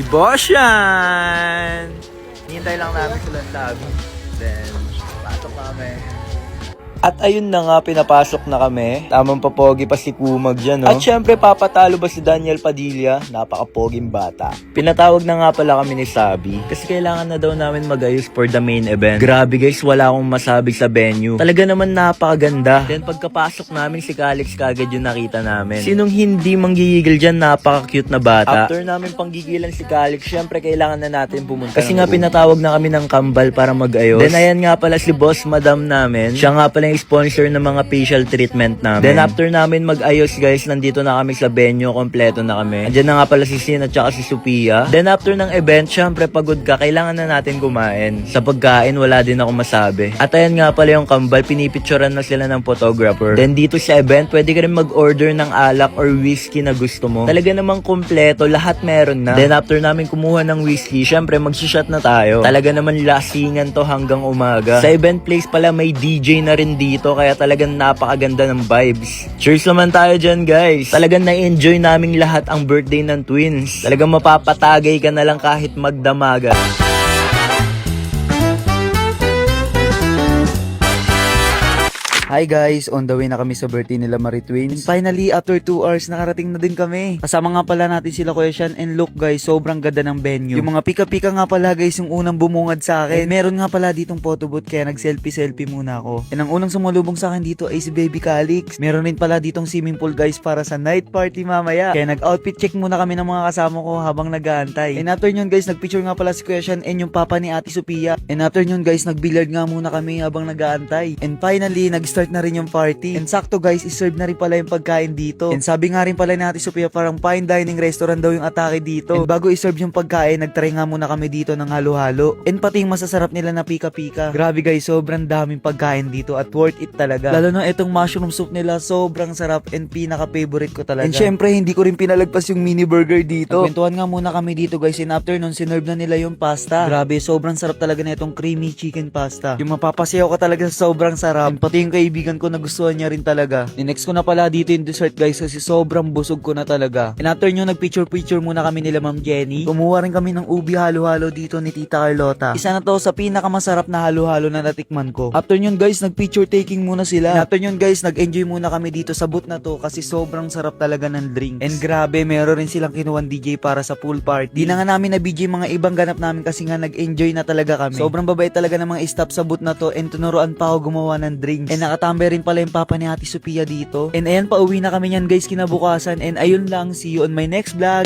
boss yan! Hintay lang namin sila ng lobby. Then, pasok kami. At ayun na nga, pinapasok na kami. Tamang papogi pa si Kumag dyan, no? At syempre, papatalo ba si Daniel Padilla? Napakapoging bata. Pinatawag na nga pala kami ni Sabi kasi kailangan na daw namin mag-ayos for the main event. Grabe guys, wala akong masabi sa venue. Talaga naman napakaganda. Then pagkapasok namin, si Calix kagad yung nakita namin. Sinong hindi manggigigil dyan, napaka-cute na bata. After namin panggigilan si Calix, syempre kailangan na natin pumunta. Kasi nga pinatawag na kami ng kambal para mag-ayos. Then ayan nga pala si boss madam namin. Siya nga pala yung sponsor ng mga facial treatment namin. Then after namin mag-ayos guys, nandito na kami sa venue, kompleto na kami. Andiyan na nga pala si Sin at saka si Sophia. Then after ng event, syempre pagod ka, kailangan na natin kumain. Sa pagkain, wala din ako masabi. At ayan nga pala yung kambal, pinipicturean na sila ng photographer. Then dito sa event, pwede ka rin mag-order ng alak or whiskey na gusto mo. Talaga namang kompleto, lahat meron na. Then after namin kumuha ng whiskey, syempre mag-shot na tayo. Talaga naman lasingan to hanggang umaga. Sa event place pala, may DJ na rin dito, kaya talagang napakaganda ng vibes. Cheers naman tayo dyan guys. Talagang na-enjoy naming lahat ang birthday ng twins. Talagang mapapatagay ka na lang kahit magdamaga. Hi guys, on the way na kami sa birthday nila Marie Twins. And finally, after 2 hours, nakarating na din kami. Kasama nga pala natin sila Kuya Sean and look guys, sobrang ganda ng venue. Yung mga pika-pika nga pala guys, yung unang bumungad sa akin. And meron nga pala ditong photo booth, kaya nag-selfie muna ako. And ang unang sumalubong sa akin dito ay si Baby Calix. Meron rin pala ditong swimming pool guys para sa night party mamaya. Kaya nag-outfit check muna kami ng mga kasama ko habang nag-aantay. And after nyon guys, nagpicture nga pala si Kuya Sean and yung papa ni Ate Sophia. And after nyon guys, nag-billiard nga muna kami habang nag-aantay. And finally, nag-start na rin yung party. And sakto guys, iserve na rin pala yung pagkain dito. And sabi nga rin pala ni Ate Sophia, parang fine dining restaurant daw yung atake dito. And bago iserve yung pagkain, nagtry nga muna kami dito ng halo-halo. And pati yung masasarap nila na pika-pika. Grabe guys, sobrang daming pagkain dito at worth it talaga. Lalo na itong mushroom soup nila, sobrang sarap and pinaka-favorite ko talaga. And syempre, hindi ko rin pinalagpas yung mini burger dito. Nagkwentuhan nga muna kami dito guys, and after nun, sinerve na nila yung pasta. Grabe, sobrang sarap talaga na itong creamy chicken pasta. Yung mapapasayaw ka talaga sa sobrang sarap. And pati yung kaibigan ko nagustuhan niya rin talaga. Next ko na pala dito yung dessert guys kasi sobrang busog ko na talaga. And after nyo, nagpicture muna kami nila Ma'am Jenny. Kumuha rin kami ng ubi halo-halo dito ni Tita Carlota. Isa na to sa pinakamasarap na halo-halo na natikman ko. After nyo guys, nagpicture taking muna sila. And after nyo guys, nag-enjoy muna kami dito sa booth na to kasi sobrang sarap talaga ng drinks. And grabe, meron rin silang kinuwan DJ para sa pool party. Di na nga namin na BJ mga ibang ganap namin kasi nga nag-enjoy na talaga kami. Sobrang babait talaga ng mga staff sa booth na to and tunuruan pa ako gumawa ng drinks. And nakatambay rin pala yung papa ni Ate Sophia dito. And ayan, pauwi na kami yan guys kinabukasan. And ayun lang, see you on my next vlog.